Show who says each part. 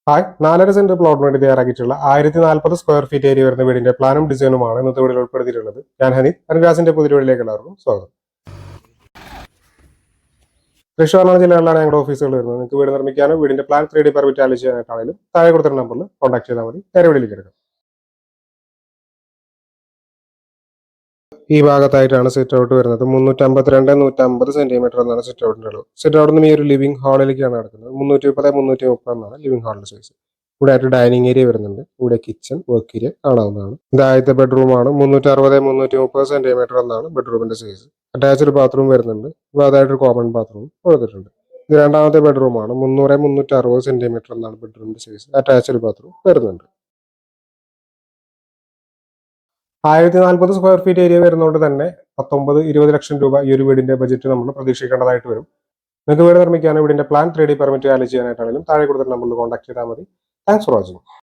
Speaker 1: Hi, 4.5 saint പ്ലോട്ടിന് വേണ്ടി തയ്യാറാക്കിയിട്ടുള്ള 1040 square feet area വരുന്ന വീടിന്റെ പ്ലാനും ഡിസൈനുമാണ് ഇന്നത്തെ വീഡിയോയിൽ ഉൾപ്പെടുത്തിയിട്ടുള്ളത്. ഞാൻ ഹനീഫ്, അനുരാസിന്റെ പുതിയ വീഡിയോയിലേക്ക് എല്ലാവർക്കും സ്വാഗതം. തൃശ്ശൂർ ജില്ലകളിലാണ് ഞങ്ങളുടെ ഓഫീസുകൾ വരുന്നത്. നിങ്ങൾക്ക് വീട് നിർമ്മിക്കാനും വീടിന്റെ പ്ലാൻ 3D പെർമിറ്റ് ആലോ ചെയ്യാനായിട്ടാണെങ്കിലും താഴെ കൊടുത്ത നമ്പറിൽ കോൺടാക്ട് ചെയ്താൽ മതി. നേരെ വീട്ടിലേക്ക് എടുക്കാം. ഈ ഭാഗത്തായിട്ടാണ് സിറ്റ് ഔട്ട് വരുന്നത്. 352-150 സെന്റിമീറ്റർ എന്നാണ് സിറ്റ് ഔട്ടിന്റെ അളവ്. സിറ്റ് ഔട്ടിൽ നിന്ന് ഈ ഒരു ലിവിംഗ് ഹാളിലേക്കാണ് നടക്കുന്നത്. 330-330 എന്നാണ് ലിവിംഗ് ഹാളിന്റെ സൈസ്. ഇവിടെ ആയിട്ട് ഡൈനിങ് ഏരിയ വരുന്നുണ്ട്. ഇവിടെ കിച്ചൺ, വർക്ക് ഏരിയ കാണാവുന്നതാണ്. ഇത് ആദ്യത്തെ ബെഡ്റൂം ആണ്. 360-330 സെന്റിമീറ്റർ എന്നാണ് ബെഡ്റൂമിന്റെ സൈസ്. അറ്റാച്ച്ഡ് ബാത്റൂം വരുന്നുണ്ട്. ഇവിടെ അതായിട്ടൊരു കോമൺ ബാത്റൂം കൊടുത്തിട്ടുണ്ട്. ഇത് രണ്ടാമത്തെ ബെഡ്റൂം ആണ്. 300-360 സെന്റിമീറ്റർ എന്നാണ് ബെഡ്റൂമിന്റെ സൈസ്. അറ്റാച്ച്ഡ് ബാത്റൂം വരുന്നുണ്ട്. 1040 സ്ക്വയർ ഫീറ്റ് ഏരിയ വരുന്നതുകൊണ്ട് തന്നെ 19-20 ലക്ഷം രൂപ ഈ ഒരു വീടിന്റെ ബജറ്റ് നമ്മൾ പ്രതീക്ഷിക്കേണ്ടതായിട്ട് വരും. നിങ്ങൾക്ക് വീട് നിർമ്മിക്കാനും വീടിന്റെ പ്ലാൻ 3D പെർമിറ്റ് വാലിഡ് ചെയ്യാനായിട്ടാണെങ്കിലും താഴെ കൊടുത്ത നമ്പറിൽ കോൺടാക്ട് ചെയ്താൽ മതി. Thanks for watching.